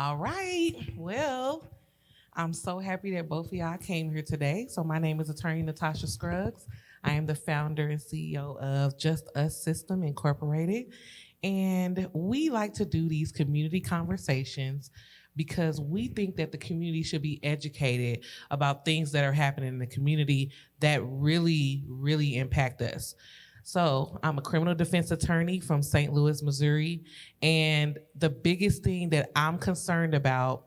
All right. Well, I'm so happy that both of y'all came here today. So my name is Attorney Natasha Scruggs. I am the founder and CEO of Just Us System Incorporated. And we like to do these community conversations because we think that the community should be educated about things that are happening in the community that really impact us. So, I'm a criminal defense attorney from St. Louis, Missouri. And the biggest thing that I'm concerned about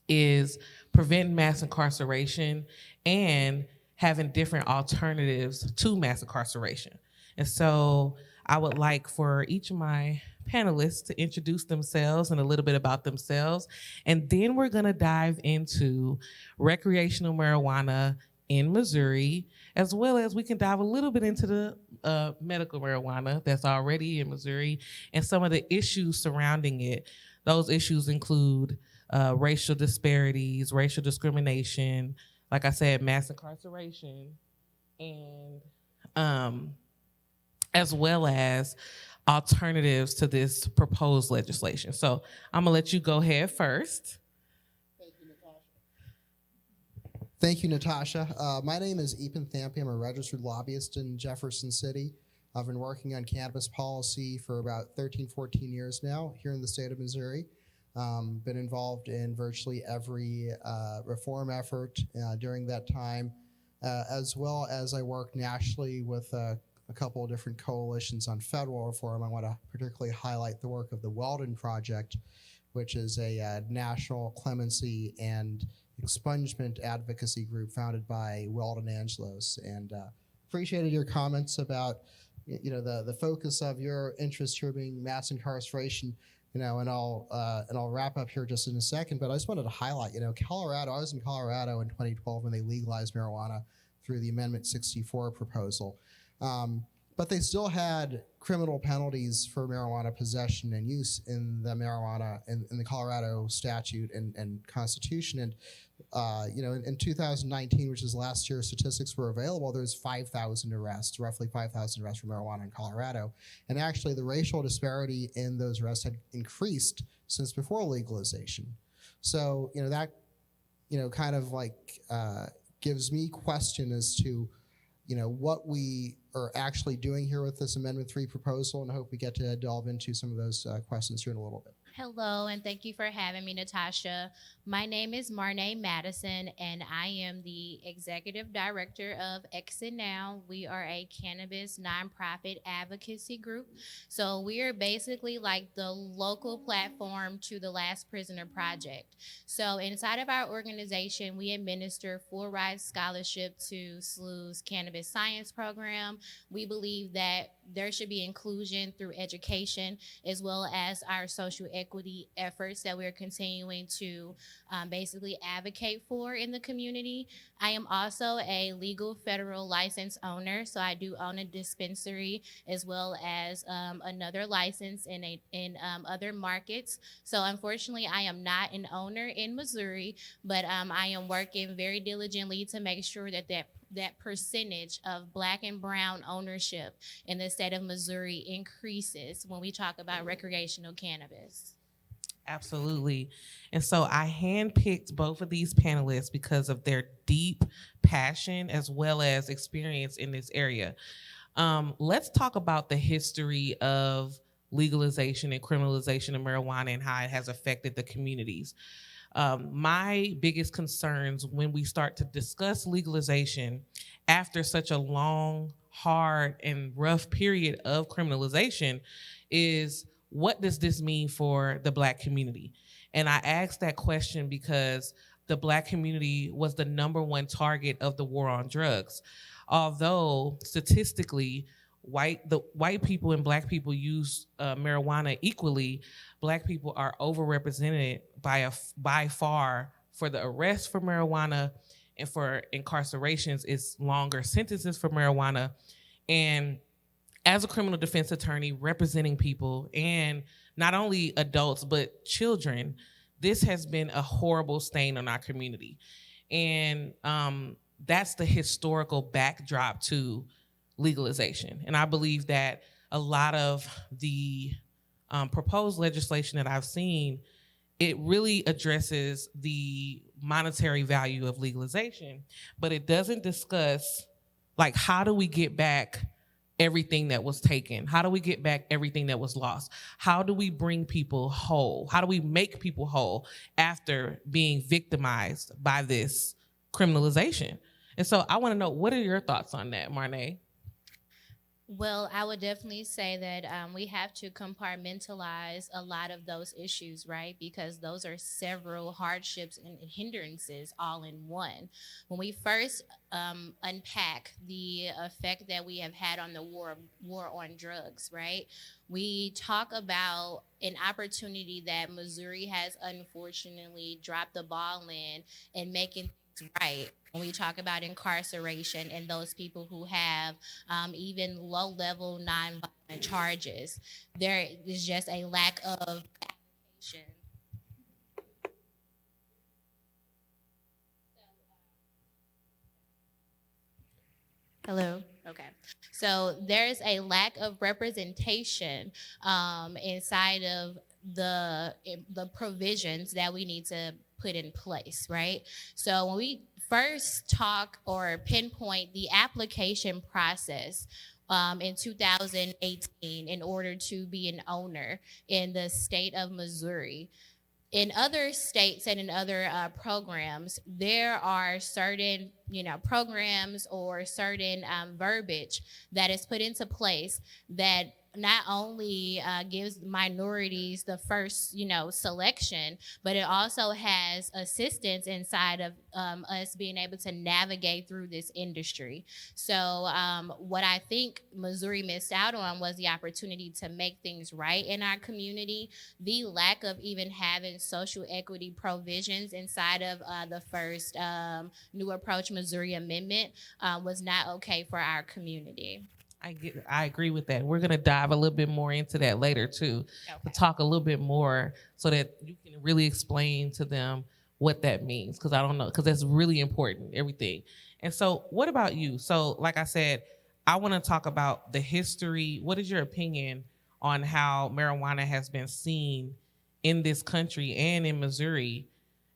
is preventing mass incarceration and having different alternatives to mass incarceration. And so I would like for each of my panelists to introduce themselves and a little bit about themselves. And then we're going to dive into recreational marijuana in Missouri, as well as we can dive a little bit into the medical marijuana that's already in Missouri and some of the issues surrounding it. Those issues include racial disparities, racial discrimination, like I said, mass incarceration, and as well as alternatives to this proposed legislation. So I'm gonna let you go ahead first. Thank you, Natasha. My name is Ethan Thampy. I'm a registered lobbyist in Jefferson City. I've been working on cannabis policy for about 13, 14 years now here in the state of Missouri. Been involved in virtually every reform effort during that time, as well as I work nationally with a couple of different coalitions on federal reform. I want to particularly highlight the work of the Weldon Project, which is a national clemency and expungement advocacy group founded by Weldon Angelos. And appreciated your comments about the focus of your interest here being mass incarceration. And I'll wrap up here just in a second, but I just wanted to highlight, Colorado. I was in Colorado in 2012 when they legalized marijuana through the Amendment 64 proposal. But they still had criminal penalties for marijuana possession and use in the marijuana in the Colorado statute and Constitution. And in 2019, which is last year, statistics were available. There's 5,000 arrests, roughly 5,000 arrests for marijuana in Colorado. And actually, the racial disparity in those arrests had increased since before legalization. So that kind of like gives me question as to what we are actually doing here with this Amendment 3 proposal, and I hope we get to delve into some of those questions here in a little bit. Hello, and thank you for having me, Natasha. My name is Marnay Madison, and I am the Executive Director of Exit Now. We are a cannabis nonprofit advocacy group. So we are basically like the local platform to the Last Prisoner Project. So inside of our organization, we administer full ride scholarship to SLU's Cannabis Science Program. We believe that there should be inclusion through education as well as our social equity efforts that we're continuing to basically advocate for in the community. I am also a legal federal license owner, so I do own a dispensary as well as another license in other markets. So unfortunately, I am not an owner in Missouri, but I am working very diligently to make sure that percentage of Black and brown ownership in the state of Missouri increases when we talk about recreational cannabis. Absolutely. And so I handpicked both of these panelists because of their deep passion as well as experience in this area. Let's talk about the history of legalization and criminalization of marijuana and how it has affected the communities. My biggest concerns when we start to discuss legalization after such a long, hard, and rough period of criminalization is, what does this mean for the Black community? And I asked that question because the Black community was the #1 target of the war on drugs. Although statistically, white people and Black people use marijuana equally, Black people are overrepresented by far for the arrest for marijuana, and for incarcerations, it's longer sentences for marijuana. And as a criminal defense attorney representing people, and not only adults but children, this has been a horrible stain on our community. And that's the historical backdrop to legalization. And I believe that a lot of the proposed legislation that I've seen it really addresses the monetary value of legalization, but it doesn't discuss, like, how do we get back everything that was taken? How do we get back everything that was lost? How do we bring people whole? How do we make people whole after being victimized by this criminalization? And so I want to know, what are your thoughts on that, Marnay? Well, I would definitely say that we have to compartmentalize a lot of those issues, right? Because those are several hardships and hindrances all in one. When we first unpack the effect that we have had on the war on drugs, right? We talk about an opportunity that Missouri has unfortunately dropped the ball in making things right. When we talk about incarceration and those people who have even low-level nonviolent charges, there is just a lack of application. Hello. Okay. So there's a lack of representation inside of the provisions that we need to put in place, right? So when we first talk or pinpoint the application process in 2018 in order to be an owner in the state of Missouri, in other states and in other programs, there are certain, programs or certain verbiage that is put into place that not only gives minorities the first, selection, but it also has assistance inside of us being able to navigate through this industry. So what I think Missouri missed out on was the opportunity to make things right in our community. The lack of even having social equity provisions inside of the first New Approach Missouri Amendment was not okay for our community. I agree with that. We're gonna dive a little bit more into that later too, to talk a little bit more so that you can really explain to them what that means. Because I don't know, because that's really important, everything. And so, what about you? So, like I said, I want to talk about the history. What is your opinion on how marijuana has been seen in this country and in Missouri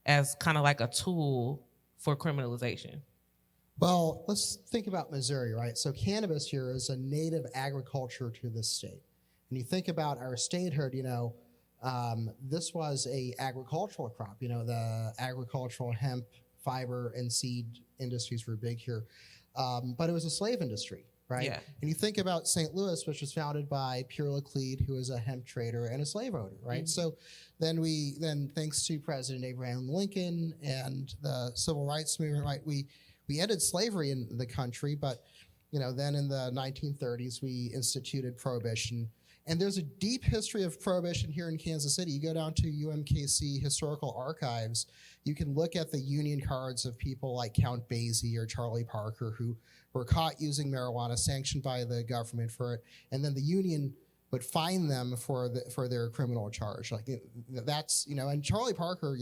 as kind of like a tool for criminalization? Well, let's think about Missouri, right? So cannabis here is a native agriculture to this state. And you think about our statehood, this was a agricultural crop. The agricultural hemp, fiber, and seed industries were big here. But it was a slave industry, right? Yeah. And you think about St. Louis, which was founded by Pierre Laclede, who was a hemp trader and a slave owner, right? So then thanks to President Abraham Lincoln and the Civil Rights Movement, right, we ended slavery in the country, but then in the 1930s we instituted prohibition, and there's a deep history of prohibition here in Kansas City. You go down to UMKC historical archives, you can look at the union cards of people like Count Basie or Charlie Parker who were caught using marijuana, sanctioned by the government for it, and then the union would fine them for their criminal charge. Like that's and Charlie Parker,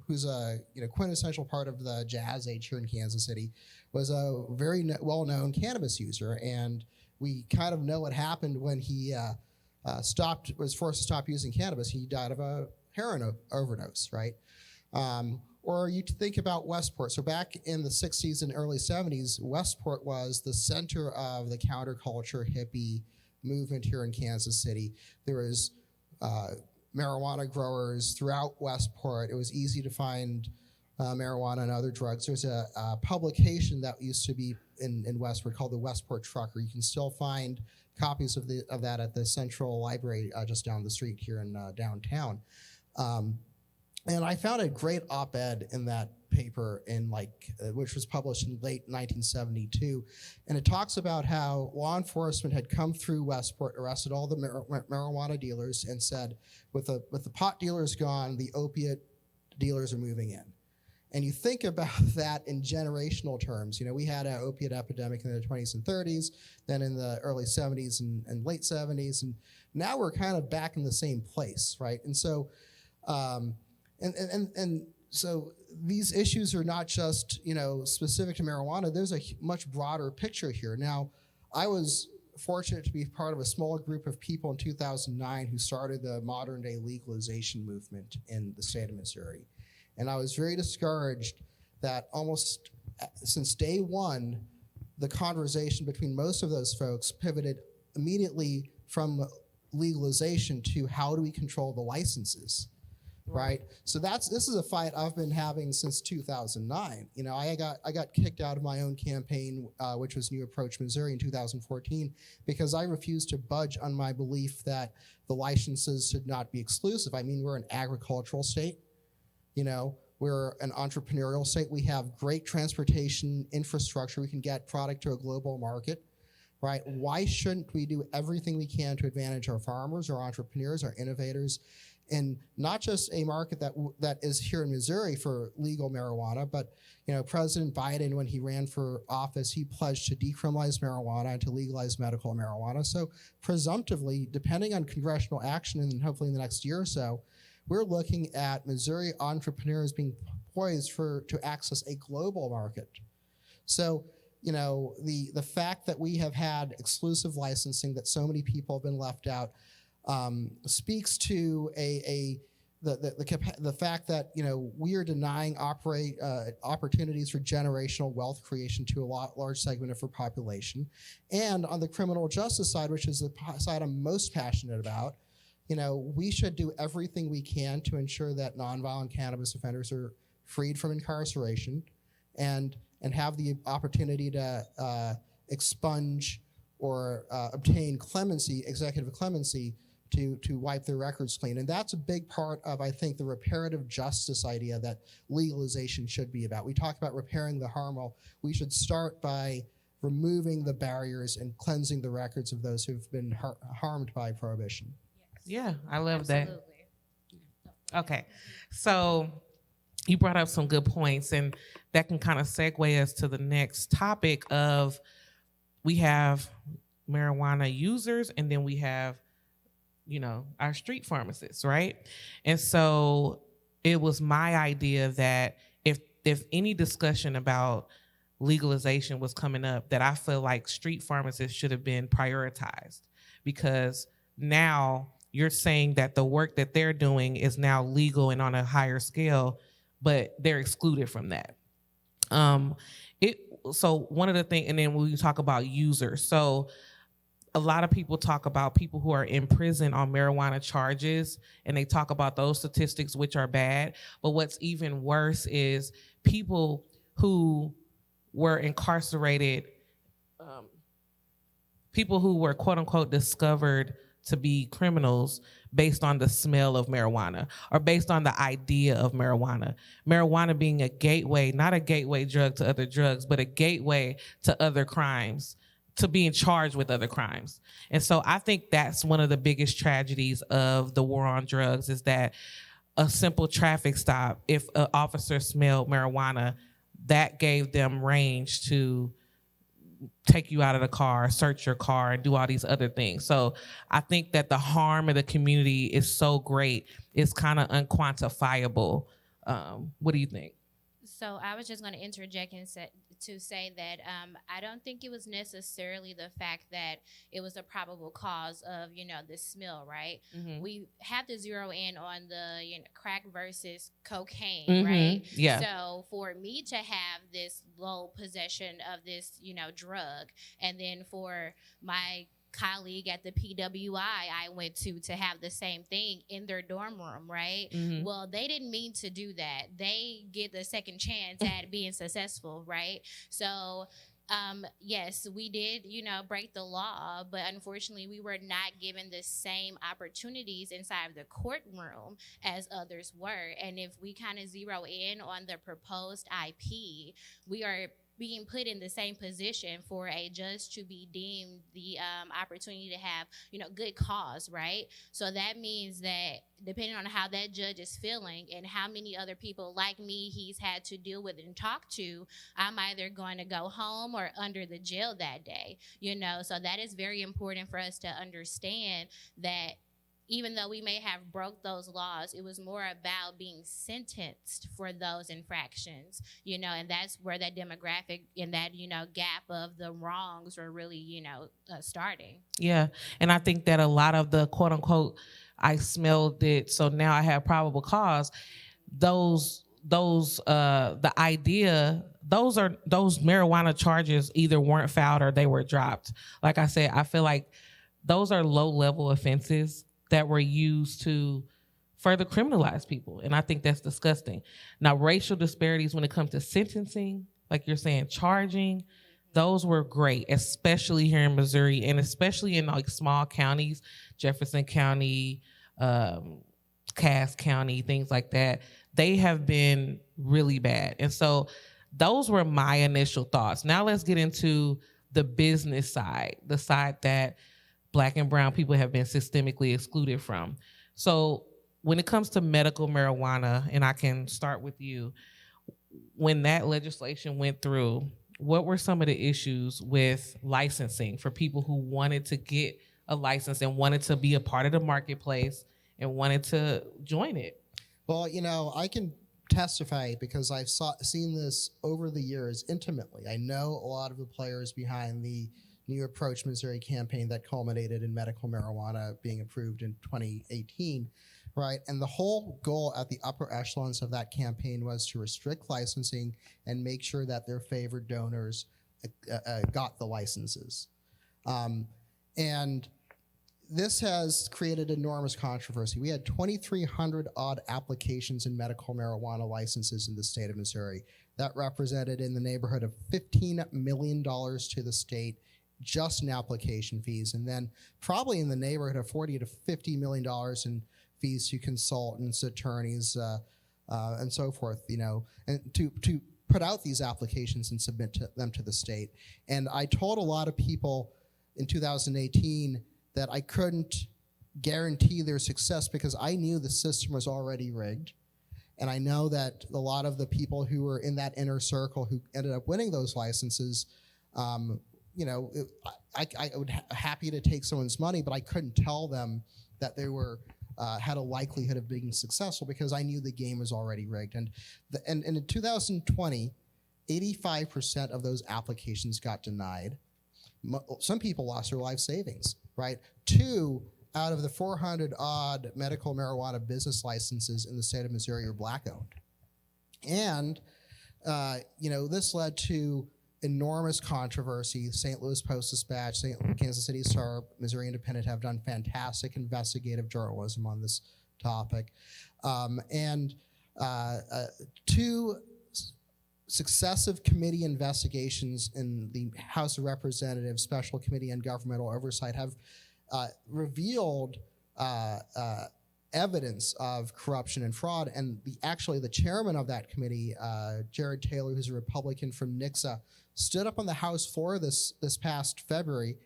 who's a quintessential part of the jazz age here in Kansas City, was a very well-known cannabis user, and we kind of know what happened when he was forced to stop using cannabis. He died of a heroin overdose, right? Or you think about Westport. So back in the 60s and early 70s, Westport was the center of the counterculture hippie movement here in Kansas City. There was marijuana growers throughout Westport. It was easy to find marijuana and other drugs. There's a publication that used to be in Westport called the Westport Trucker. You can still find copies of that at the Central Library just down the street here in downtown. And I found a great op-ed in that paper which was published in late 1972, and it talks about how law enforcement had come through Westport, arrested all the marijuana dealers, and said, with the pot dealers gone, the opiate dealers are moving in. And you think about that in generational terms. We had an opiate epidemic in the 20s and 30s, then in the early 70s and late 70s, and now we're kind of back in the same place, right? And so, so these issues are not just specific to marijuana. There's a much broader picture here. Now, I was fortunate to be part of a small group of people in 2009 who started the modern day legalization movement in the state of Missouri. And I was very discouraged that almost since day one, the conversation between most of those folks pivoted immediately from legalization to how do we control the licenses, right? So this is a fight I've been having since 2009. You know, I got kicked out of my own campaign, which was New Approach Missouri in 2014, because I refused to budge on my belief that the licenses should not be exclusive. I mean, we're an agricultural state, you know, we're an entrepreneurial state. We have great transportation infrastructure. We can get product to a global market, right? Why shouldn't we do everything we can to advantage our farmers, our entrepreneurs, our innovators, and not just a market that is here in Missouri for legal marijuana, but you know, President Biden, when he ran for office, he pledged to decriminalize marijuana and to legalize medical marijuana. So presumptively, depending on congressional action and hopefully in the next year or so, we're looking at Missouri entrepreneurs being poised to access a global market. So, you know, the fact that we have had exclusive licensing, that so many people have been left out, speaks to the fact that, you know, we are denying opportunities for generational wealth creation to a large segment of our population. And on the criminal justice side, which is the side I'm most passionate about, you know, we should do everything we can to ensure that nonviolent cannabis offenders are freed from incarceration and have the opportunity to expunge or obtain clemency, executive clemency, to wipe their records clean. And that's a big part of, I think, the reparative justice idea that legalization should be about. We talk about repairing the harm. Well, we should start by removing the barriers and cleansing the records of those who've been harmed by prohibition. Yeah, I love Absolutely. that. Okay, so you brought up some good points, and that can kind of segue us to the next topic of, we have marijuana users, and then we have, you know, our street pharmacists, right? And so it was my idea that if any discussion about legalization was coming up, that I feel like street pharmacists should have been prioritized, because now you're saying that the work that they're doing is now legal and on a higher scale, but they're excluded from that. So one of the things, and then when you talk about users, so a lot of people talk about people who are in prison on marijuana charges, and they talk about those statistics, which are bad. But what's even worse is people who were incarcerated, people who were quote unquote discovered to be criminals based on the smell of marijuana or based on the idea of marijuana. Marijuana being a gateway, not a gateway drug to other drugs, but a gateway to other crimes, to being charged with other crimes. And so I think that's one of the biggest tragedies of the war on drugs, is that a simple traffic stop, if an officer smelled marijuana, that gave them range to take you out of the car, search your car, and do all these other things. So I think that the harm of the community is so great, it's kind of unquantifiable. What do you think? So I was just going to interject and say that I don't think it was necessarily the fact that it was a probable cause of, you know, the smell, right? Mm-hmm. We have to zero in on the, you know, crack versus cocaine, Mm-hmm. right? Yeah. So for me to have this low possession of this, you know, drug, and then for my colleague at the PWI I went to have the same thing in their dorm room, right? Mm-hmm. Well, they didn't mean to do that. They get the second chance at being successful, right? So yes, we did, you know, break the law, but unfortunately we were not given the same opportunities inside of the courtroom as others were. And if we kind of zero in on the proposed IP, we are being put in the same position for a judge to be deemed the opportunity to have, you know, good cause, right? So that means that depending on how that judge is feeling and how many other people like me he's had to deal with and talk to, I'm either going to go home or under the jail that day, you know? So that is very important for us to understand, that even though we may have broke those laws, it was more about being sentenced for those infractions, and that's where that demographic and that, gap of the wrongs were really, starting. Yeah. And I think that a lot of the quote unquote, I smelled it, so now I have probable cause, the idea, those marijuana charges either weren't filed or they were dropped. Like I said, I feel like those are low level offenses that were used to further criminalize people. And I think that's disgusting. Now, racial disparities when it comes to sentencing, like you're saying, charging, those were great, especially here in Missouri and especially in like small counties, Jefferson County, Cass County, things like that. They have been really bad. And so those were my initial thoughts. Now let's get into the business side, the side that Black and brown people have been systemically excluded from. So when it comes to medical marijuana, and I can start with you, when that legislation went through, what were some of the issues with licensing for people who wanted to get a license and wanted to be a part of the marketplace and wanted to join it? Well, I can testify because I've seen this over the years intimately. I know a lot of the players behind the New Approach Missouri campaign that culminated in medical marijuana being approved in 2018, right? And the whole goal at the upper echelons of that campaign was to restrict licensing and make sure that their favored donors got the licenses. And this has created enormous controversy. We had 2,300 odd applications in medical marijuana licenses in the state of Missouri. That represented in the neighborhood of $15 million to the state just in application fees, and then probably in the neighborhood of $40 to $50 million in fees to consultants, attorneys, and so forth, and to put out these applications and submit them to the state. And I told a lot of people in 2018 that I couldn't guarantee their success because I knew the system was already rigged. And I know that a lot of the people who were in that inner circle who ended up winning those licenses, I would happy to take someone's money, but I couldn't tell them that they were had a likelihood of being successful because I knew the game was already rigged. And in 2020, 85% of those applications got denied. Some people lost their life savings, right? 2 out of the 400 odd medical marijuana business licenses in the state of Missouri are Black owned. And, this led to enormous controversy. St. Louis Post-Dispatch, Kansas City Star, Missouri Independent have done fantastic investigative journalism on this topic. And 2 successive committee investigations in the House of Representatives Special Committee on Governmental Oversight have revealed evidence of corruption and fraud. And the chairman of that committee, Jared Taylor, who's a Republican from Nixa, stood up on the House floor this past February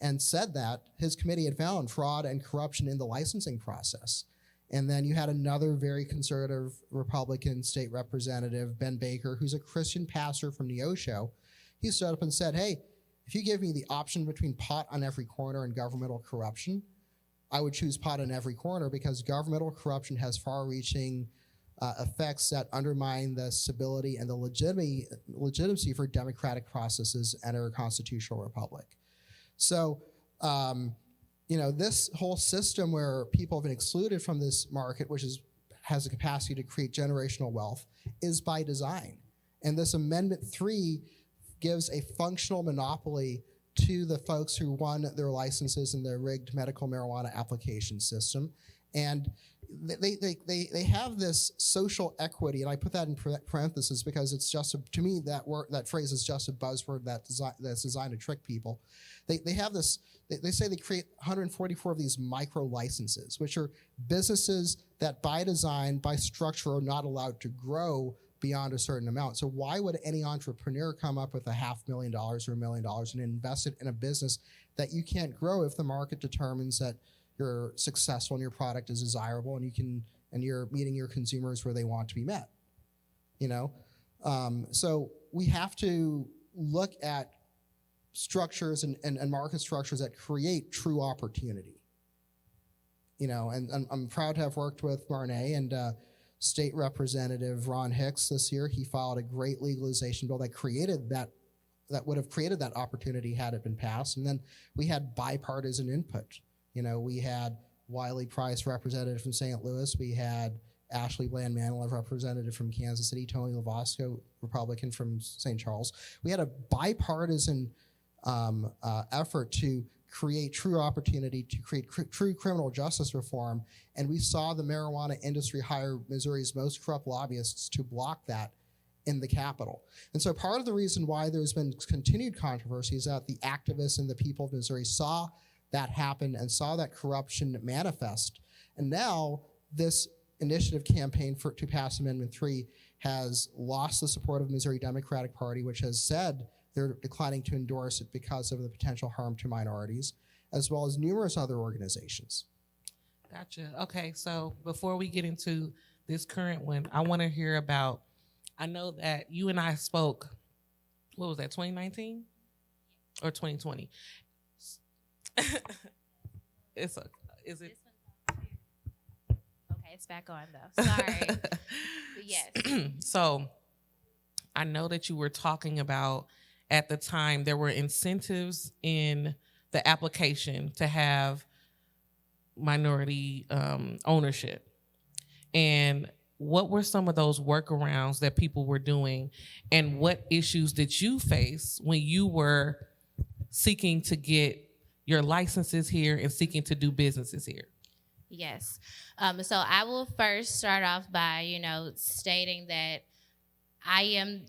and said that his committee had found fraud and corruption in the licensing process. And then you had another very conservative Republican state representative, Ben Baker, who's a Christian pastor from Neosho. He stood up and said, hey, if you give me the option between pot on every corner and governmental corruption, I would choose pot on every corner because governmental corruption has far-reaching effects that undermine the stability and the legitimacy for democratic processes and our constitutional republic. So, this whole system where people have been excluded from this market, which has the capacity to create generational wealth, is by design. And this Amendment 3 gives a functional monopoly to the folks who won their licenses in the rigged medical marijuana application system. And they have this social equity, and I put that in parentheses because it's just to me that phrase is just a buzzword that's designed to trick people. They have this. They say they create 144 of these micro licenses, which are businesses that by design, by structure, are not allowed to grow beyond a certain amount. So why would any entrepreneur come up with $500,000 or $1 million and invest it in a business that you can't grow if the market determines that you're successful and your product is desirable and you're meeting your consumers where they want to be met? So we have to look at structures and market structures that create true opportunity. And I'm proud to have worked with Marnay and State Representative Ron Hicks this year. He filed a great legalization bill that would have created that opportunity had it been passed. And then we had bipartisan input. We had Wiley Price, representative from St. Louis. We had Ashley Bland Manilow, representative from Kansas City. Tony Lavasco, Republican from St. Charles. We had a bipartisan effort to create true opportunity, to create true criminal justice reform. And we saw the marijuana industry hire Missouri's most corrupt lobbyists to block that in the Capitol. And so part of the reason why there's been continued controversy is that the activists and the people of Missouri saw that happen and saw that corruption manifest. And now this initiative campaign to pass Amendment 3 has lost the support of the Missouri Democratic Party, which has said they're declining to endorse it because of the potential harm to minorities, as well as numerous other organizations. Gotcha. Okay, so before we get into this current one, I want to hear about, I know that you and I spoke, what was that, 2019 or 2020? Is it? Okay, it's back on though. Sorry. But yes. So I know that you were talking about, at the time, there were incentives in the application to have minority ownership. And what were some of those workarounds that people were doing, and what issues did you face when you were seeking to get your licenses here and seeking to do businesses here? Yes. So I will first start off by, stating that I am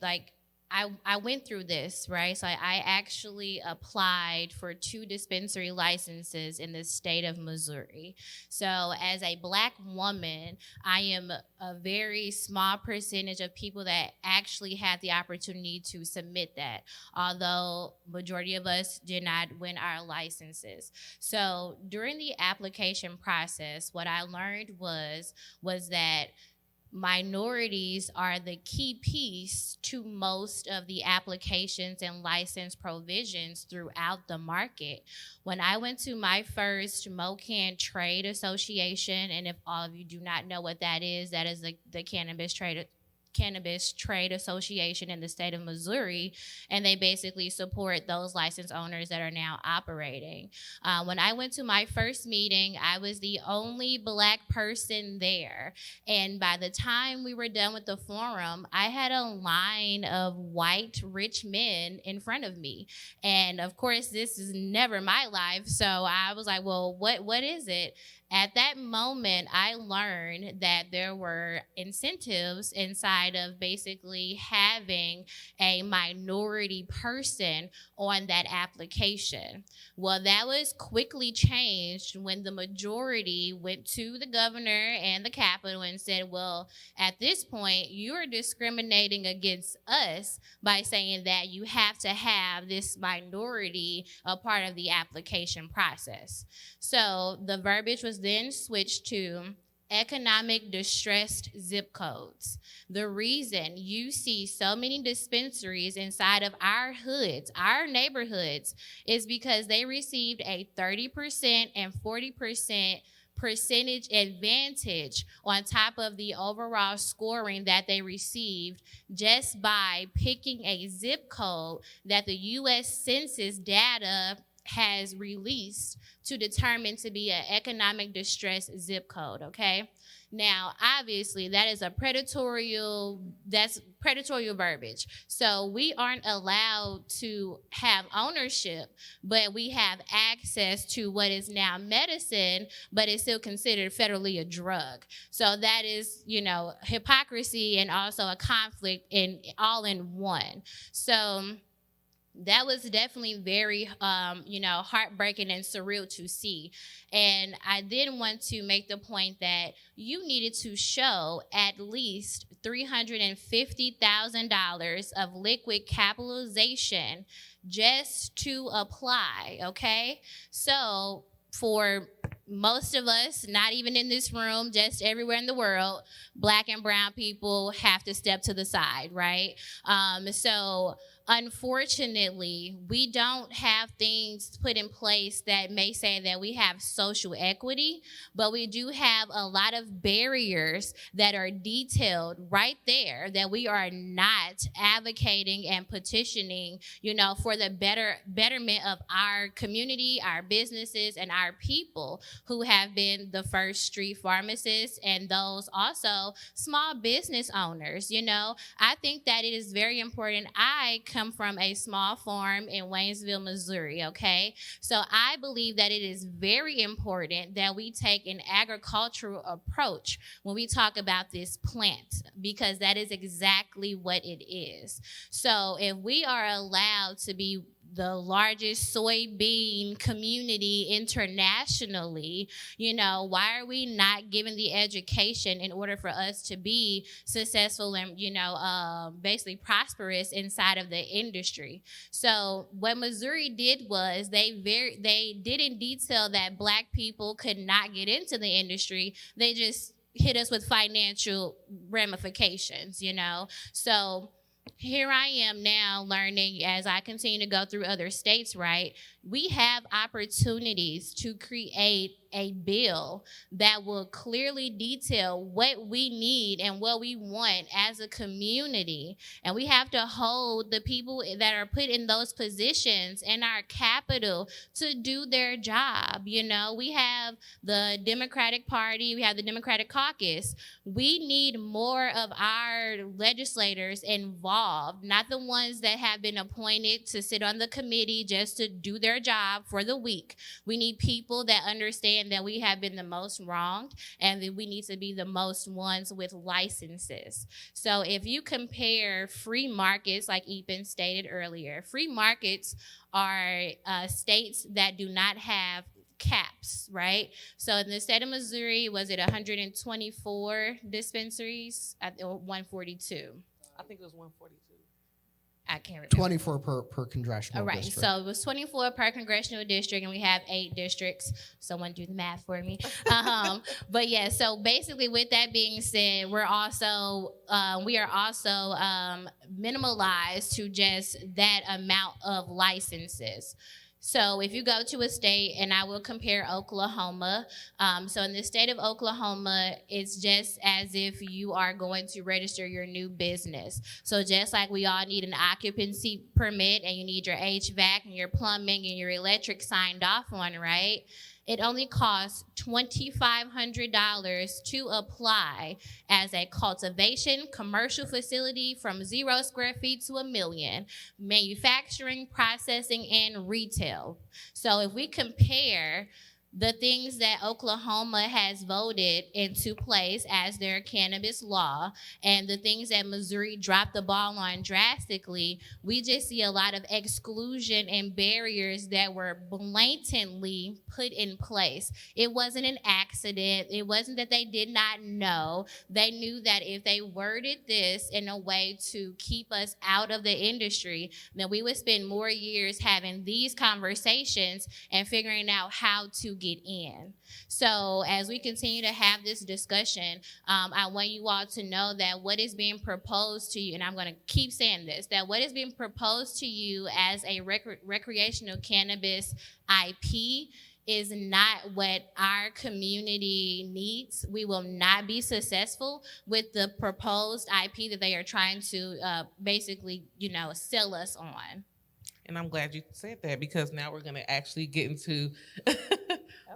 I went through this, right? So I actually applied for 2 dispensary licenses in the state of Missouri. So as a Black woman, I am a very small percentage of people that actually had the opportunity to submit that, although majority of us did not win our licenses. So during the application process, what I learned was that minorities are the key piece to most of the applications and license provisions throughout the market. When I went to my first MoCan Trade Association, and if all of you do not know what that is the Cannabis Trade Association in the state of Missouri, and they basically support those license owners that are now operating. When I went to my first meeting, I was the only Black person there, and by the time we were done with the forum, I had a line of white rich men in front of me, and of course this is never my life, so I was like, well, what is it? At that moment, I learned that there were incentives inside of basically having a minority person on that application. Well, that was quickly changed when the majority went to the governor and the Capitol and said, well, at this point, you're discriminating against us by saying that you have to have this minority a part of the application process. So the verbiage was then switched to economic distressed zip codes. The reason you see so many dispensaries inside of our hoods, our neighborhoods, is because they received a 30% and 40% percentage advantage on top of the overall scoring that they received just by picking a zip code that the U.S. Census data has released to determine to be an economic distress zip code, okay? Now, obviously, that is that's predatory verbiage. So we aren't allowed to have ownership, but we have access to what is now medicine, but it's still considered federally a drug. So that is, hypocrisy and also a conflict all in one. So that was definitely very, heartbreaking and surreal to see. And I then want to make the point that you needed to show at least $350,000 of liquid capitalization just to apply, okay? So for most of us, not even in this room, just everywhere in the world, Black and brown people have to step to the side, right? So unfortunately, we don't have things put in place that may say that we have social equity, but we do have a lot of barriers that are detailed right there that we are not advocating and petitioning, for the betterment of our community, our businesses, and our people who have been the first street pharmacists and those also small business owners. I think that it is very important. I come from a small farm in Waynesville, Missouri, okay? So I believe that it is very important that we take an agricultural approach when we talk about this plant, because that is exactly what it is. So if we are allowed to be the largest soybean community internationally, why are we not given the education in order for us to be successful and, basically prosperous inside of the industry? So what Missouri did was they didn't detail that Black people could not get into the industry. They just hit us with financial ramifications, So here I am now learning as I continue to go through other states, right? We have opportunities to create a bill that will clearly detail what we need and what we want as a community. And we have to hold the people that are put in those positions in our capital to do their job. We have the Democratic Party, we have the Democratic Caucus. We need more of our legislators involved, not the ones that have been appointed to sit on the committee just to do their job for the week. We need people that understand that we have been the most wronged and that we need to be the most ones with licenses. So if you compare free markets, like Ethan stated earlier, free markets are states that do not have caps, right? So in the state of Missouri, was it 124 dispensaries or 142? I think it was 142. I can't remember. 24 per congressional All right, district. so it was 24 per congressional district, and we have 8 districts. Someone do the math for me. But yeah, so basically, with that being said, we are also minimalized to just that amount of licenses. So if you go to a state, and I will compare Oklahoma. So in the state of Oklahoma, it's just as if you are going to register your new business. So just like we all need an occupancy permit and you need your HVAC and your plumbing and your electric signed off on, right? It only costs $2,500 to apply as a cultivation commercial facility from 0 square feet to 1 million, manufacturing, processing, and retail. So if we compare the things that Oklahoma has voted into place as their cannabis law and the things that Missouri dropped the ball on drastically, we just see a lot of exclusion and barriers that were blatantly put in place. It wasn't an accident. It wasn't that they did not know. They knew that if they worded this in a way to keep us out of the industry, then we would spend more years having these conversations and figuring out how to get in. So as we continue to have this discussion, I want you all to know that what is being proposed to you, and I'm going to keep saying this, that what is being proposed to you as a recreational cannabis IP is not what our community needs. We will not be successful with the proposed IP that they are trying to basically, sell us on. And I'm glad you said that, because now we're going to actually get into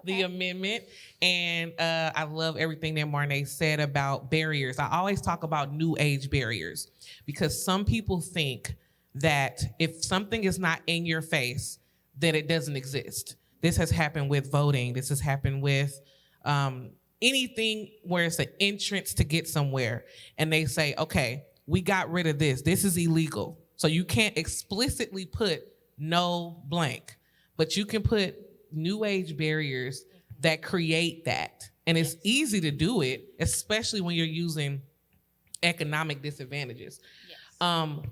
the amendment. And I love everything that Marnay said about barriers. I always talk about new age barriers, because some people think that if something is not in your face, then it doesn't exist. This has happened with voting. This has happened with anything where it's an entrance to get somewhere. And they say, okay, we got rid of this. This is illegal. So you can't explicitly put no blank, but you can put new age barriers that create that. And it's easy to do it, especially when you're using economic disadvantages. Yes. Now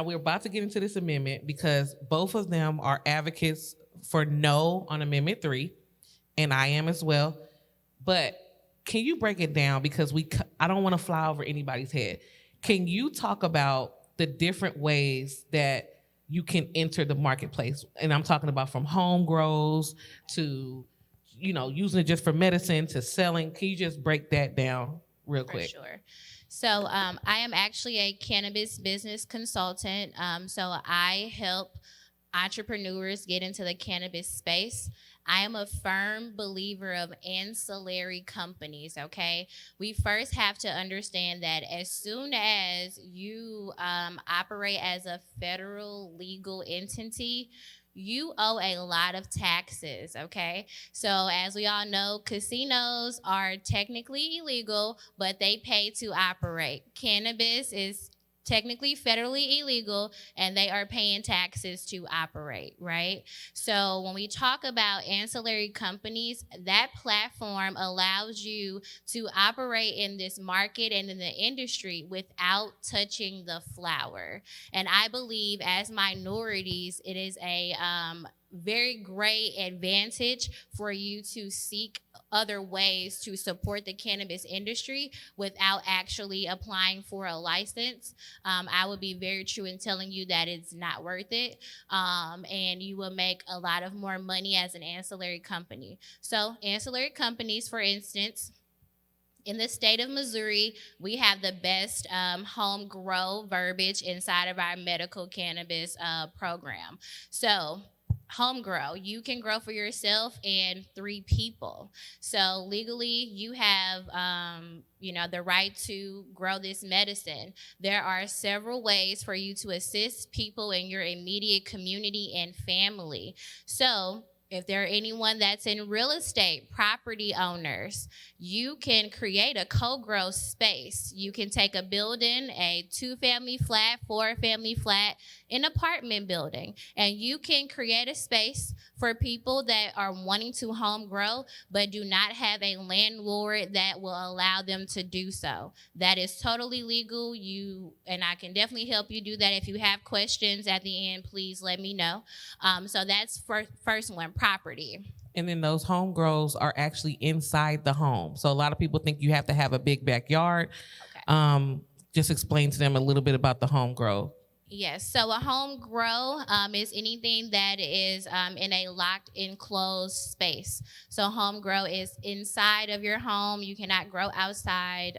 we're about to get into this amendment, because both of them are advocates for no on Amendment 3, and I am as well. But can you break it down? Because I don't want to fly over anybody's head. Can you talk about the different ways that you can enter the marketplace. And I'm talking about from home grows to, using it just for medicine to selling. Can you just break that down real For quick? sure. So I am actually a cannabis business consultant. So I help entrepreneurs get into the cannabis space. I am a firm believer of ancillary companies, okay? We first have to understand that as soon as you operate as a federal legal entity, you owe a lot of taxes, okay? So as we all know, casinos are technically illegal, but they pay to operate. Cannabis is technically federally illegal, and they are paying taxes to operate, right? So when we talk about ancillary companies, that platform allows you to operate in this market and in the industry without touching the flower. And I believe as minorities, it is a very great advantage for you to seek other ways to support the cannabis industry without actually applying for a license. I would be very true in telling you that it's not worth it, and you will make a lot of more money as an ancillary company. So ancillary companies, for instance, in the state of Missouri, we have the best home grow verbiage inside of our medical cannabis program. So home grow, you can grow for yourself and 3 people. So legally, you have the right to grow this medicine. There are several ways for you to assist people in your immediate community and family. So if there are anyone that's in real estate, property owners, you can create a co-grow space. You can take a building, a 2-family flat, 4-family flat, an apartment building, and you can create a space for people that are wanting to home grow but do not have a landlord that will allow them to do so. That is totally legal. And I can definitely help you do that. If you have questions at the end, please let me know. So that's first one, property. And then those home grows are actually inside the home. So a lot of people think you have to have a big backyard. Okay. Just explain to them a little bit about the home grow. Yes, so a home grow is anything that is in a locked, enclosed space. So home grow is inside of your home. You cannot grow outside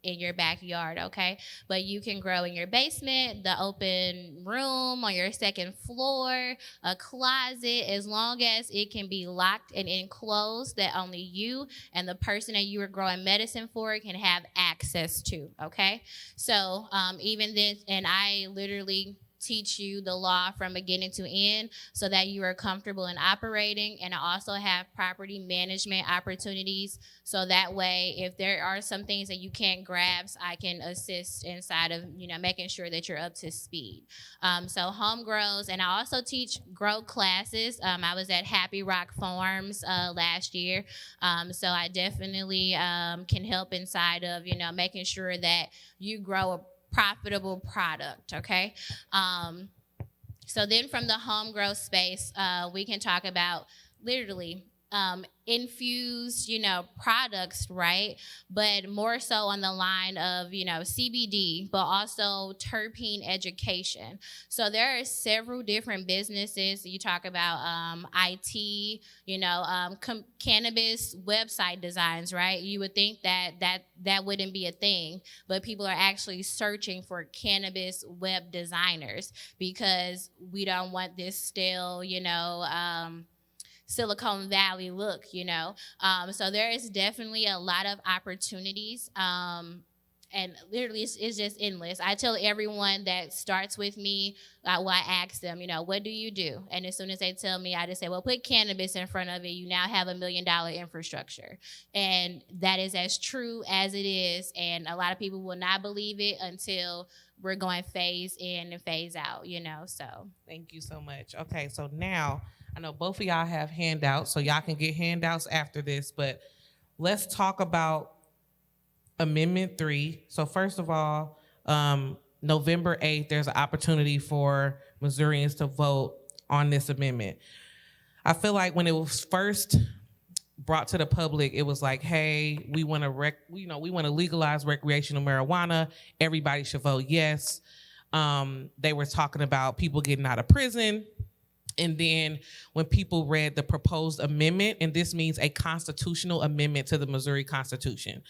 in your backyard, okay? But you can grow in your basement, the open room, on your second floor, a closet, as long as it can be locked and enclosed that only you and the person that you are growing medicine for can have access to, okay? So even this, and I literally teach you the law from beginning to end so that you are comfortable in operating. And I also have property management opportunities. So that way, if there are some things that you can't grasp, I can assist inside of, making sure that you're up to speed. So home grows, and I also teach grow classes. I was at Happy Rock Farms last year. So I definitely can help inside of, making sure that you grow a profitable product, okay? So then from the home grow space, we can talk about literally infused, products, right? But more so on the line of, CBD, but also terpene education. So there are several different businesses. You talk about IT, cannabis website designs, right? You would think that wouldn't be a thing, but people are actually searching for cannabis web designers because we don't want this still, Silicon Valley look, So there is definitely a lot of opportunities. And literally, it's just endless. I tell everyone that starts with me, I ask them, what do you do? And as soon as they tell me, I just say, well, put cannabis in front of it. You now have $1 million infrastructure. And that is as true as it is. And a lot of people will not believe it until we're going phase in and phase out, so. Thank you so much. Okay, so now I know both of y'all have handouts, so y'all can get handouts after this, but let's talk about Amendment 3. So first of all, November 8th, there's an opportunity for Missourians to vote on this amendment. I feel like when it was first brought to the public, it was like, hey, we want to legalize recreational marijuana. Everybody should vote yes. They were talking about people getting out of prison. And then when people read the proposed amendment, and this means a constitutional amendment to the Missouri Constitution,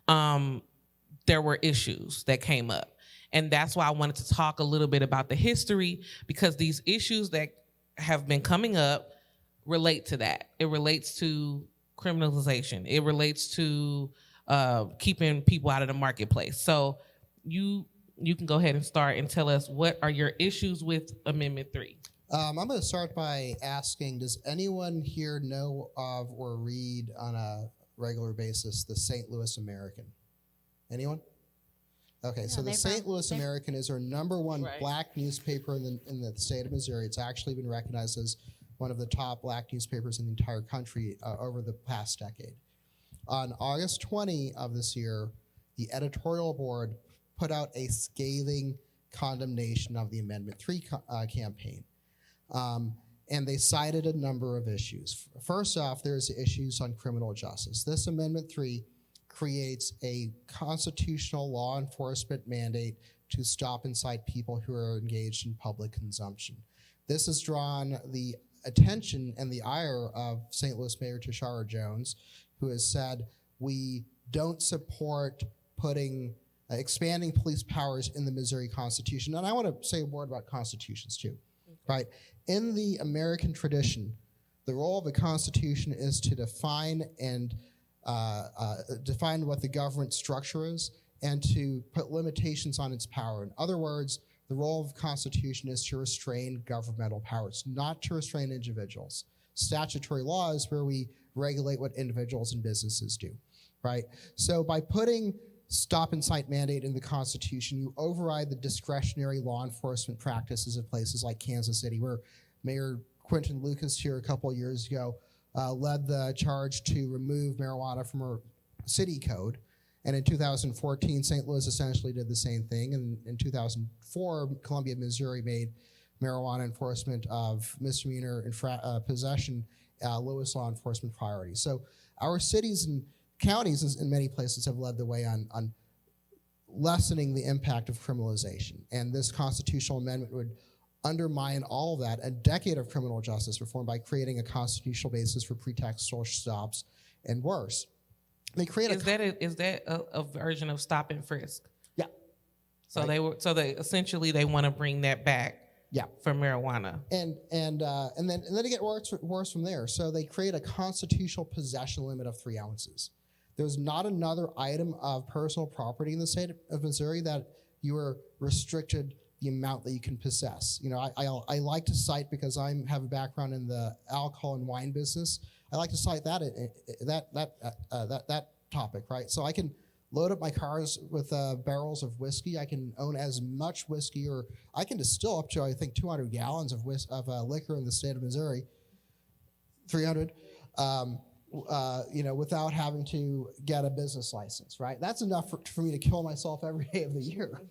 there were issues that came up. And that's why I wanted to talk a little bit about the history, because these issues that have been coming up relate to that. It relates to criminalization. It relates to keeping people out of the marketplace. So you can go ahead and start and tell us, what are your issues with Amendment 3? I'm going to start by asking, does anyone here know of or read on a regular basis the St. Louis American? Anyone? Okay, so the St. Louis American is our #1 black newspaper in the state of Missouri. It's actually been recognized as one of the top black newspapers in the entire country over the past decade. On August 20 of this year, the editorial board put out a scathing condemnation of the Amendment 3 campaign. And they cited a number of issues. First off, there's issues on criminal justice. This Amendment 3 creates a constitutional law enforcement mandate to stop and cite people who are engaged in public consumption. This has drawn the attention and the ire of St. Louis Mayor Tashara Jones, who has said, we don't support expanding police powers in the Missouri Constitution. And I want to say a word about constitutions too, right? In the American tradition, the role of the Constitution is to define what the government structure is and to put limitations on its power. In other words, the role of the Constitution is to restrain governmental powers, not to restrain individuals. Statutory law is where we regulate what individuals and businesses do, right? So by putting stop and cite mandate in the Constitution, you override the discretionary law enforcement practices of places like Kansas City, where Mayor Quentin Lucas here a couple of years ago led the charge to remove marijuana from our city code. And in 2014, St. Louis essentially did the same thing. And in 2004, Columbia, Missouri made marijuana enforcement of misdemeanor possession lowest law enforcement priority. So our cities and counties in many places have led the way on lessening the impact of criminalization. And this constitutional amendment would undermine all of that, a decade of criminal justice reform, by creating a constitutional basis for pretextual stops and worse. They create is that a version of stop and frisk? Yeah. So right. they essentially they want to bring that back. Yeah. For marijuana. And then it get worse from there. So they create a constitutional possession limit of 3 ounces. There's not another item of personal property in the state of Missouri that you are restricted the amount that you can possess. You know, I like to cite, because I have a background in the alcohol and wine business, I like to cite that topic, right? So I can load up my cars with barrels of whiskey. I can own as much whiskey, or I can distill up to, I think, 200 gallons of liquor in the state of Missouri, 300, without having to get a business license, right? That's enough for me to kill myself every day of the year,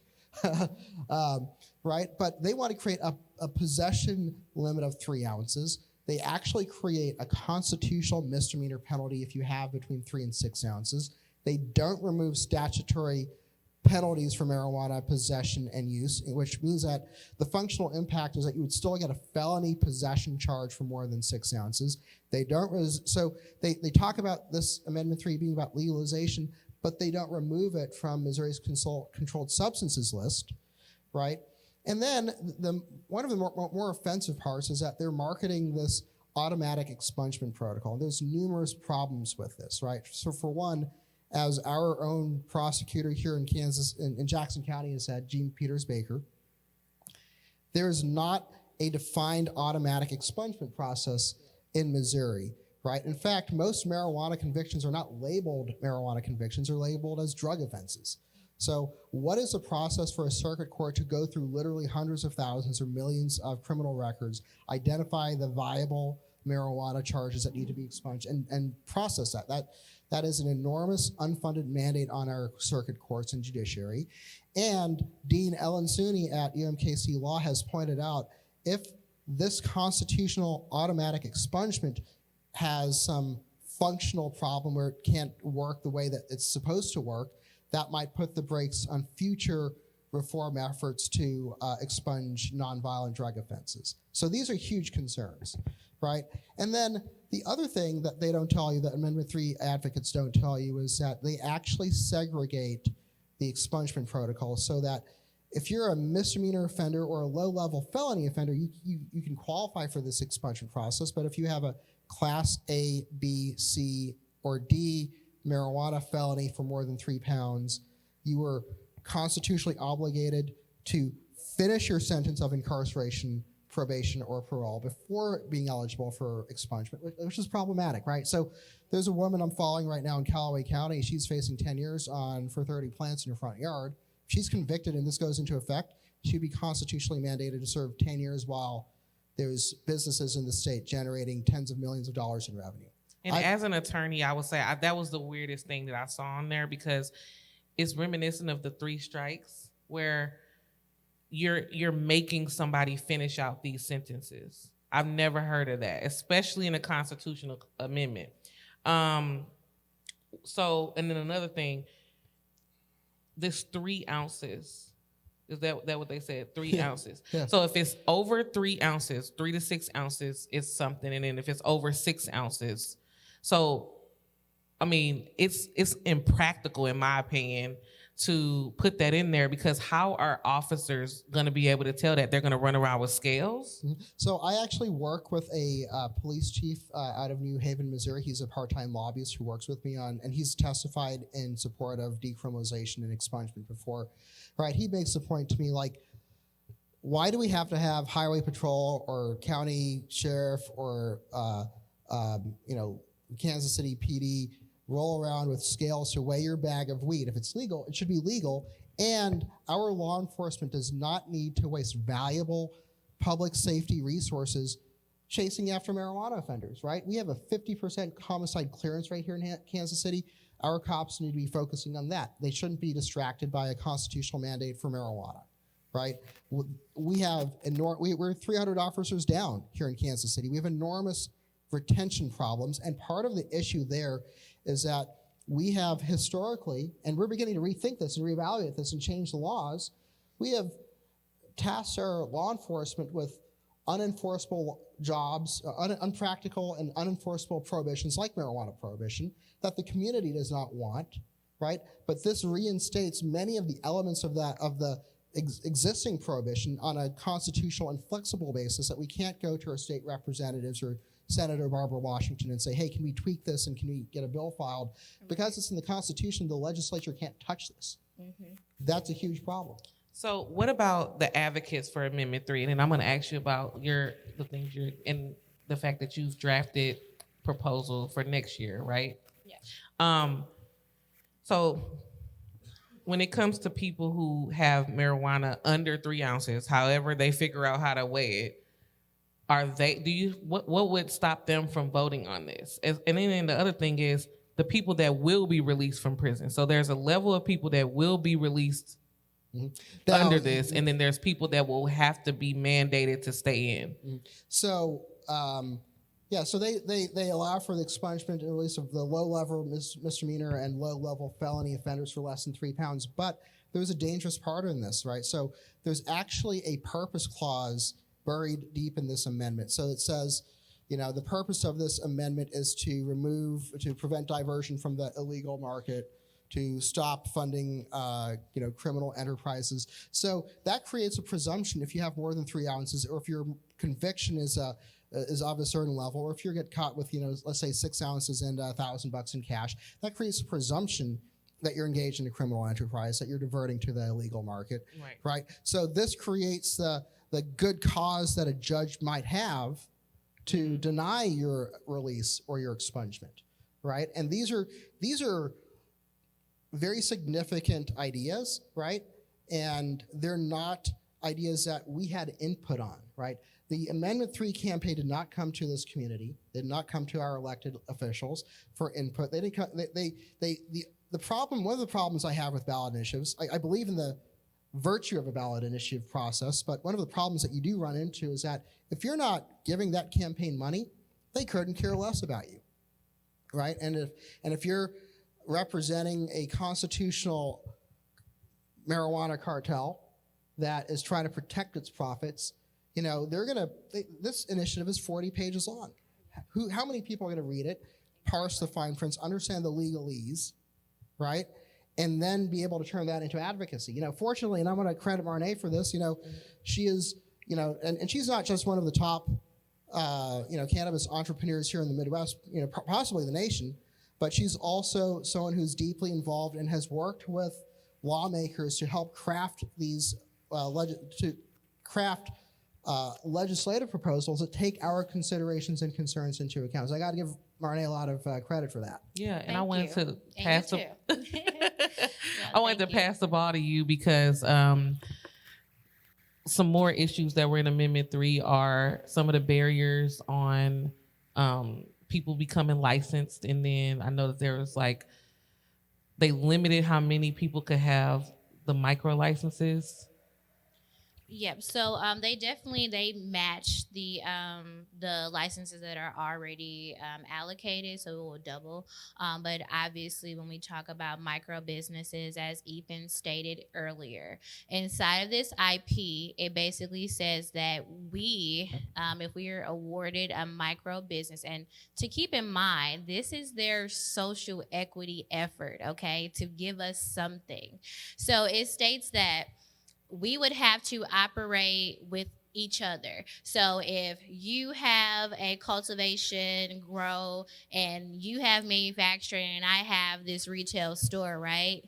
right? But they want to create a possession limit of 3 ounces. They actually create a constitutional misdemeanor penalty if you have between 3 and 6 ounces. They don't remove statutory penalties for marijuana possession and use, which means that the functional impact is that you would still get a felony possession charge for more than 6 ounces. They talk about this Amendment 3 being about legalization, but they don't remove it from Missouri's controlled substances list, right? And then one of the more offensive parts is that they're marketing this automatic expungement protocol. There's numerous problems with this, right? So for one, as our own prosecutor here in Kansas, in Jackson County has said, Gene Peters Baker, there is not a defined automatic expungement process in Missouri, right? In fact, most marijuana convictions are not labeled marijuana convictions, they're labeled as drug offenses. So what is the process for a circuit court to go through literally hundreds of thousands or millions of criminal records, identify the viable marijuana charges that need to be expunged, and process that? That is an enormous unfunded mandate on our circuit courts and judiciary. And Dean Ellen Sooney at UMKC Law has pointed out, if this constitutional automatic expungement has some functional problem where it can't work the way that it's supposed to work, that might put the brakes on future reform efforts to expunge nonviolent drug offenses. So these are huge concerns, right? And then the other thing that they don't tell you, that Amendment 3 advocates don't tell you, is that they actually segregate the expungement protocol so that if you're a misdemeanor offender or a low-level felony offender, you can qualify for this expungement process. But if you have a Class A, B, C, or D marijuana felony for more than 3 pounds, you are constitutionally obligated to finish your sentence of incarceration, probation, or parole before being eligible for expungement, which is problematic, right? So there's a woman I'm following right now in Callaway County. She's facing 10 years for 30 plants in her front yard. If she's convicted and this goes into effect, she'd be constitutionally mandated to serve 10 years while there's businesses in the state generating tens of millions of dollars in revenue. And as an attorney, I would say that was the weirdest thing that I saw on there, because it's reminiscent of the 3 strikes, where you're making somebody finish out these sentences. I've never heard of that, especially in a constitutional amendment. So, and then another thing, this 3 ounces, is that what they said? 3 ounces. Yeah. So if it's over 3 ounces, 3 to 6 ounces is something, and then if it's over 6 ounces, so I mean, it's impractical, in my opinion, to put that in there, because how are officers going to be able to tell that? They're going to run around with scales? Mm-hmm. So I actually work with a police chief out of New Haven, Missouri. He's a part-time lobbyist who works with me and he's testified in support of decriminalization and expungement before. Right? He makes the point to me, like, why do we have to have highway patrol or county sheriff or Kansas City PD roll around with scales to weigh your bag of weed? If it's legal, it should be legal. And our law enforcement does not need to waste valuable public safety resources chasing after marijuana offenders, right? We have a 50% homicide clearance rate here in Kansas City. Our cops need to be focusing on that. They shouldn't be distracted by a constitutional mandate for marijuana, right? We're 300 officers down here in Kansas City. We have enormous retention problems, and part of the issue there is that we have historically, and we're beginning to rethink this and reevaluate this and change the laws, we have tasked our law enforcement with unenforceable jobs, unpractical and unenforceable prohibitions like marijuana prohibition that the community does not want, right? But this reinstates many of the elements of the existing prohibition on a constitutional and flexible basis, that we can't go to our state representatives or Senator Barbara Washington and say, hey, can we tweak this and can we get a bill filed? Because it's in the Constitution, the legislature can't touch this. Mm-hmm. That's a huge problem. So what about the advocates for Amendment 3? And then I'm going to ask you about the things and the fact that you've drafted proposal for next year, right? Yeah. So when it comes to people who have marijuana under 3 ounces, however they figure out how to weigh it, what would stop them from voting on this? And then the other thing is the people that will be released from prison. So there's a level of people that will be released under this, and then there's people that will have to be mandated to stay in. So, so they allow for the expungement and release of the low-level misdemeanor and low-level felony offenders for less than 3 pounds. But there's a dangerous part in this, right? So there's actually a purpose clause buried deep in this amendment. So it says, the purpose of this amendment is to prevent diversion from the illegal market, to stop funding, criminal enterprises. So that creates a presumption if you have more than 3 ounces, or if your conviction is of a certain level, or if you get caught with, let's say 6 ounces and $1,000 in cash, that creates a presumption that you're engaged in a criminal enterprise, that you're diverting to the illegal market, right? So this creates the good cause that a judge might have to deny your release or your expungement, right? And these are very significant ideas, right? And they're not ideas that we had input on, right? The Amendment 3 campaign did not come to this community. They did not come to our elected officials for input. They didn't come, the problem, one of the problems I have with ballot initiatives, I believe in the virtue of a ballot initiative process, but one of the problems that you do run into is that if you're not giving that campaign money, they couldn't care less about you, right? And if you're representing a constitutional marijuana cartel that is trying to protect its profits, this initiative is 40 pages long. How many people are going to read it, parse the fine prints, understand the legalese, right? And then be able to turn that into advocacy. Fortunately, and I'm going to credit Marnay for this, she is, and she's not just one of the top, cannabis entrepreneurs here in the Midwest, possibly the nation, but she's also someone who's deeply involved and has worked with lawmakers to help craft these legislative proposals that take our considerations and concerns into account. So I got to give Marnay a lot of credit for that. Yeah, and Thank I wanted you. to And pass you the too. I wanted to pass the ball to you because some more issues that were in Amendment 3 are some of the barriers on people becoming licensed, and then I know that there was they limited how many people could have the micro licenses. Yep. So they match the licenses that are already allocated, so it will double. But obviously, when we talk about micro businesses, as Ethan stated earlier, inside of this IP, it basically says that if we are awarded a micro business, and to keep in mind, this is their social equity effort, okay, to give us something. So it states that we would have to operate with each other. So if you have a cultivation, grow, and you have manufacturing, and I have this retail store, right?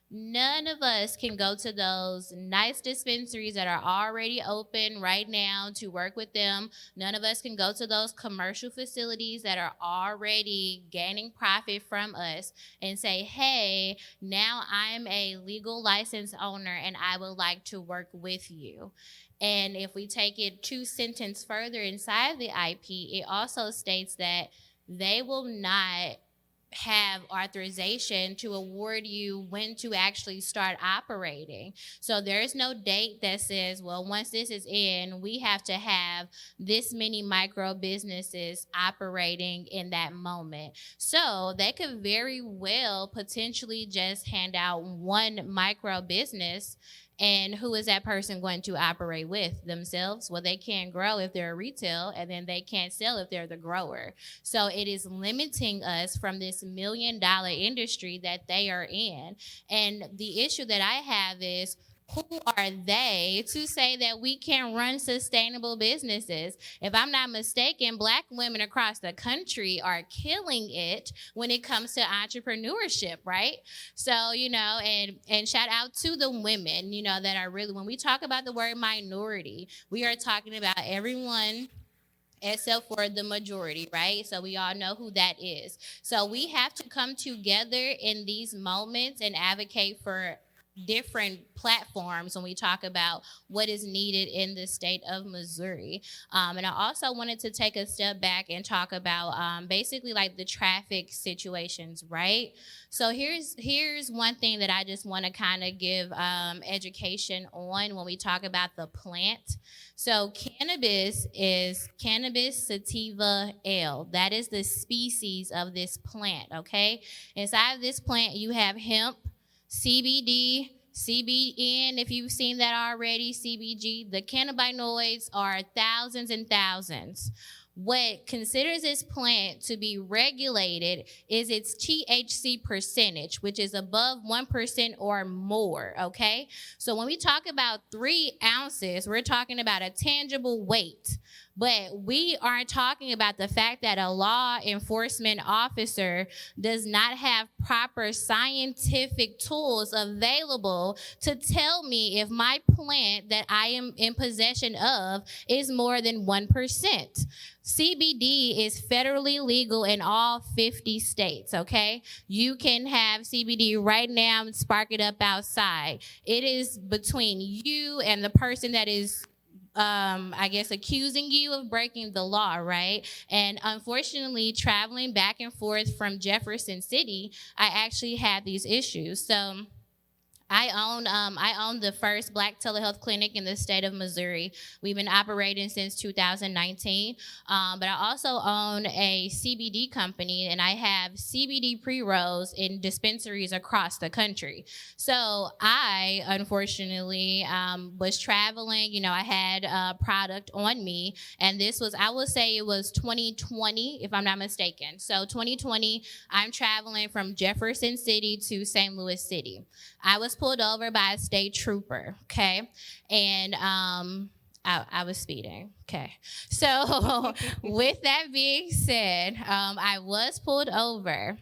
None of us can go to those nice dispensaries that are already open right now to work with them. None of us can go to those commercial facilities that are already gaining profit from us and say, hey, now I'm a legal license owner and I would like to work with you. And if we take it 2 sentences further inside the IP, it also states that they will not have authorization to award you when to actually start operating. So there is no date that says, well, once this is in, we have to have this many micro businesses operating in that moment. So they could very well potentially just hand out one micro business. And who is that person going to operate with? Themselves? Well, they can't grow if they're a retail, and then they can't sell if they're the grower. So it is limiting us from this $1 million industry that they are in. And the issue that I have is, who are they to say that we can run sustainable businesses? If I'm not mistaken, Black women across the country are killing it when it comes to entrepreneurship, right? So, and shout out to the women, that are really, when we talk about the word minority, we are talking about everyone except for the majority, right? So we all know who that is. So we have to come together in these moments and advocate for different platforms when we talk about what is needed in the state of Missouri. And I also wanted to take a step back and talk about basically like the traffic situations, right? So here's one thing that I just want to kind of give education on when we talk about the plant. So cannabis is Cannabis sativa L. That is the species of this plant, okay? Inside of this plant, you have hemp, CBD, CBN, if you've seen that already, CBG. The cannabinoids are thousands and thousands. What considers this plant to be regulated is its THC percentage, which is above 1% or more, okay? So when we talk about 3 ounces, we're talking about a tangible weight. But we aren't talking about the fact that a law enforcement officer does not have proper scientific tools available to tell me if my plant that I am in possession of is more than 1%. CBD is federally legal in all 50 states, okay? You can have CBD right now and spark it up outside. It is between you and the person that is accusing you of breaking the law, right? And unfortunately, traveling back and forth from Jefferson City, I actually had these issues. So I own the first Black telehealth clinic in the state of Missouri. We've been operating since 2019. But I also own a CBD company, and I have CBD pre-rolls in dispensaries across the country. So I, unfortunately, was traveling. I had a product on me, and this was, I will say it was 2020, if I'm not mistaken. So 2020, I'm traveling from Jefferson City to St. Louis City. I was pulled over by a state trooper, okay? And I was speeding, okay? So with that being said, I was pulled over,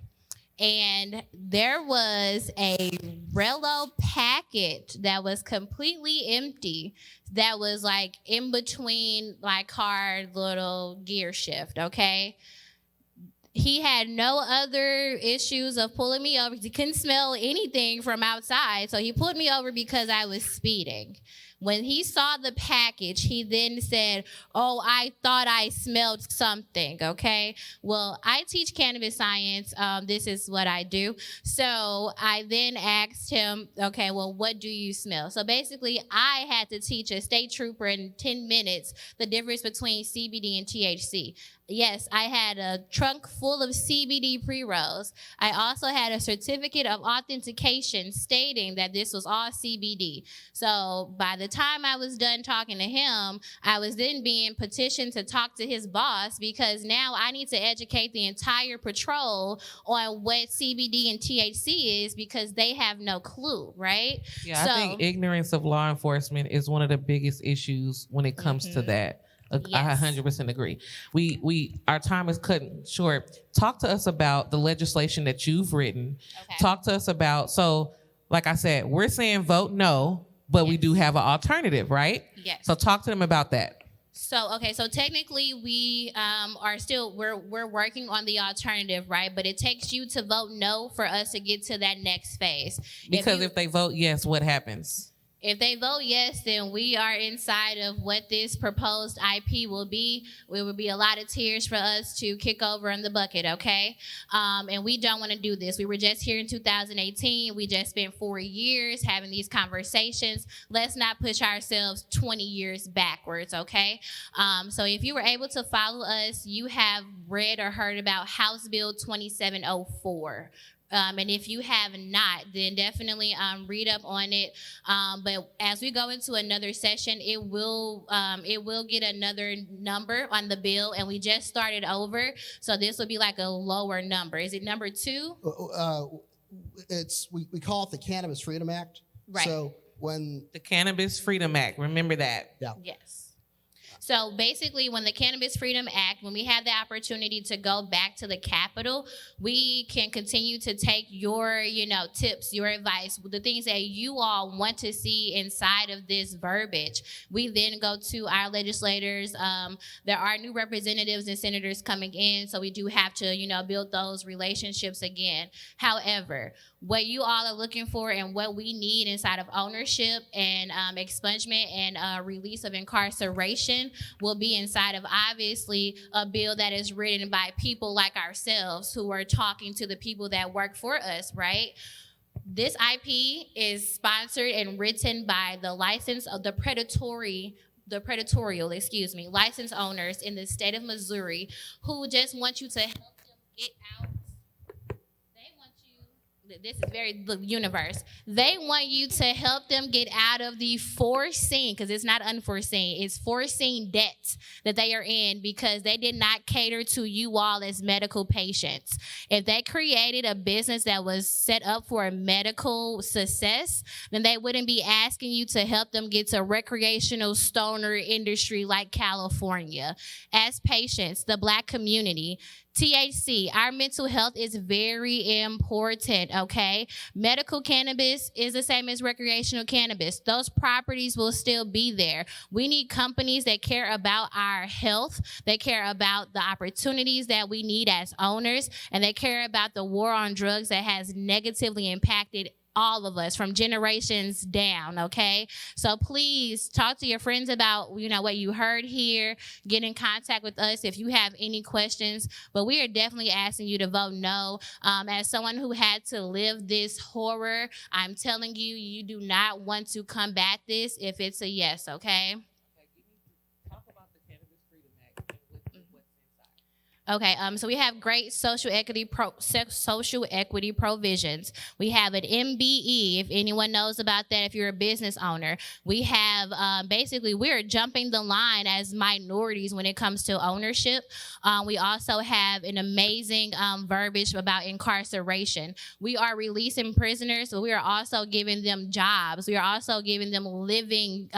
and there was a Rello packet that was completely empty that was like in between my car little gear shift, okay? He had no other issues of pulling me over. He couldn't smell anything from outside, so he pulled me over because I was speeding. When he saw the package, he then said, "Oh, I thought I smelled something," okay? Well, I teach cannabis science. This is what I do. So I then asked him, okay, well, what do you smell? So basically, I had to teach a state trooper in 10 minutes the difference between CBD and THC. Yes, I had a trunk full of CBD pre-rolls. I also had a certificate of authentication stating that this was all CBD. So by the time I was done talking to him, I was then being petitioned to talk to his boss because now I need to educate the entire patrol on what CBD and THC is because they have no clue, right? Yeah, I think ignorance of law enforcement is one of the biggest issues when it comes to that. Yes. I 100% agree. We our time is cut short. Talk to us about the legislation that you've written. Okay. Talk to us about, so like I said, we're saying vote no, but we do have an alternative, right? Yes. So talk to them about that. So technically we we're working on the alternative, right? But it takes you to vote no for us to get to that next phase. Because if they vote yes, what happens? If they vote yes, then we are inside of what this proposed IP will be. It will be a lot of tears for us to kick over in the bucket, okay? And we don't want to do this. We were just here in 2018. We just spent 4 years having these conversations. Let's not push ourselves 20 years backwards, okay? So if you were able to follow us, you have read or heard about House Bill 2704. And if you have not, then definitely read up on it. But as we go into another session, it will get another number on the bill, and we just started over, so this will be like a lower number. Is it number 2? We call it the Cannabis Freedom Act. Right. So when The Cannabis Freedom Act, remember that. yeah. Yes. So basically, when the Cannabis Freedom Act, when we have the opportunity to go back to the Capitol, we can continue to take your, tips, your advice, the things that you all want to see inside of this verbiage. We then go to our legislators. There are new representatives and senators coming in, so we do have to, build those relationships again. However, what you all are looking for and what we need inside of ownership and expungement and release of incarceration will be inside of, obviously, a bill that is written by people like ourselves who are talking to the people that work for us, right? This IP is sponsored and written by the predatorial license owners in the state of Missouri who just want you to help them get out. This is the universe. They want you to help them get out of the foreseen, because it's not unforeseen, it's foreseen debt that they are in because they did not cater to you all as medical patients. If they created a business that was set up for medical success, then they wouldn't be asking you to help them get to recreational stoner industry like California. As patients, the Black community, THC, our mental health is very important, okay? Medical cannabis is the same as recreational cannabis. Those properties will still be there. We need companies that care about our health, that care about the opportunities that we need as owners, and they care about the war on drugs that has negatively impacted all of us from generations down, okay? So please talk to your friends about, what you heard here. Get in contact with us if you have any questions. But we are definitely asking you to vote no. As someone who had to live this horror, I'm telling you, you do not want to combat this if it's a yes, okay? Talk about the Cannabis Freedom Act and what's inside. Okay, so we have great social equity provisions. We have an MBE, if anyone knows about that, if you're a business owner. We have, basically, we're jumping the line as minorities when it comes to ownership. We also have an amazing verbiage about incarceration. We are releasing prisoners, but we are also giving them jobs. We are also giving them living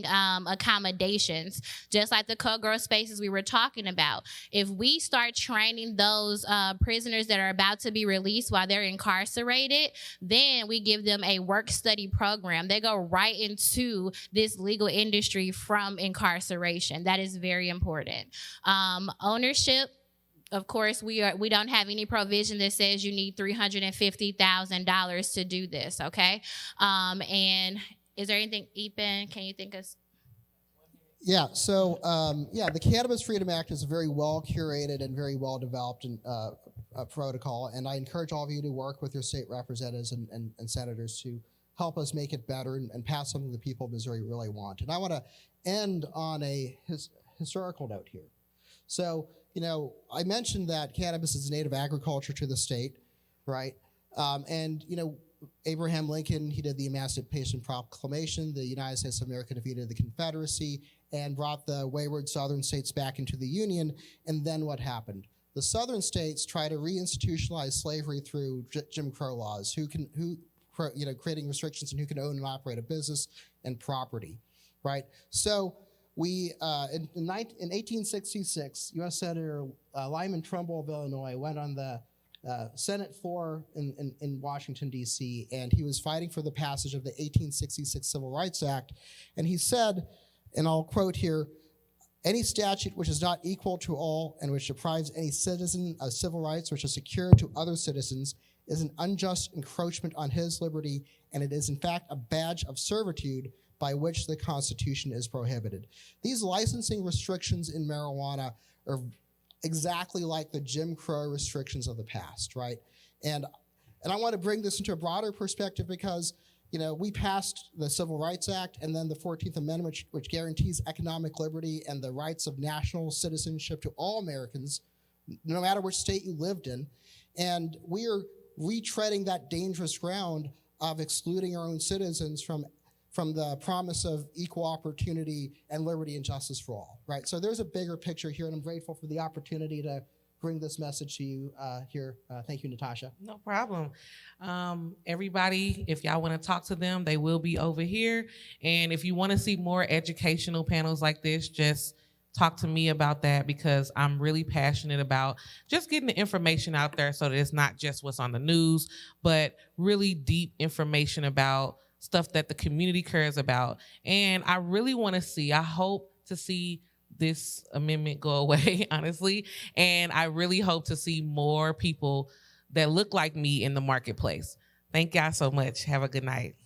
accommodations, just like the co-grow spaces we were talking about. If we start training those prisoners that are about to be released while they're incarcerated, then we give them a work-study program. They go right into this legal industry from incarceration. That is very important. Ownership. Of course, we don't have any provision that says you need $350,000 to do this, okay? And is there anything, Ethan, can you think of? Yeah, so the Cannabis Freedom Act is a very well curated and very well developed protocol, and I encourage all of you to work with your state representatives and senators to help us make it better and pass something the people of Missouri really want. And I want to end on a historical note here. So, I mentioned that cannabis is native agriculture to the state, right? Abraham Lincoln, he did the Emancipation Proclamation. The United States of America defeated the Confederacy and brought the wayward southern states back into the Union. And then what happened? The southern states try to reinstitutionalize slavery through Jim Crow laws, creating restrictions on who can own and operate a business and property, right? So we, in 1866, U.S. Senator Lyman Trumbull of Illinois went on the Senate floor in Washington, D.C., and he was fighting for the passage of the 1866 Civil Rights Act. And he said, and I'll quote here, "Any statute which is not equal to all and which deprives any citizen of civil rights which are secured to other citizens is an unjust encroachment on his liberty, and it is in fact a badge of servitude by which the Constitution is prohibited." These licensing restrictions in marijuana are exactly like the Jim Crow restrictions of the past, right? And I want to bring this into a broader perspective because, we passed the Civil Rights Act and then the 14th Amendment, which guarantees economic liberty and the rights of national citizenship to all Americans, no matter which state you lived in. And we are retreading that dangerous ground of excluding our own citizens from the promise of equal opportunity and liberty and justice for all, right? So there's a bigger picture here, and I'm grateful for the opportunity to bring this message to you here. Thank you, Natasha. No problem. Everybody, if y'all want to talk to them, they will be over here. And if you want to see more educational panels like this, just talk to me about that, because I'm really passionate about just getting the information out there so that it's not just what's on the news, but really deep information about stuff that the community cares about. And I really want to see, I hope to see this amendment go away, honestly. And I really hope to see more people that look like me in the marketplace. Thank y'all so much. Have a good night.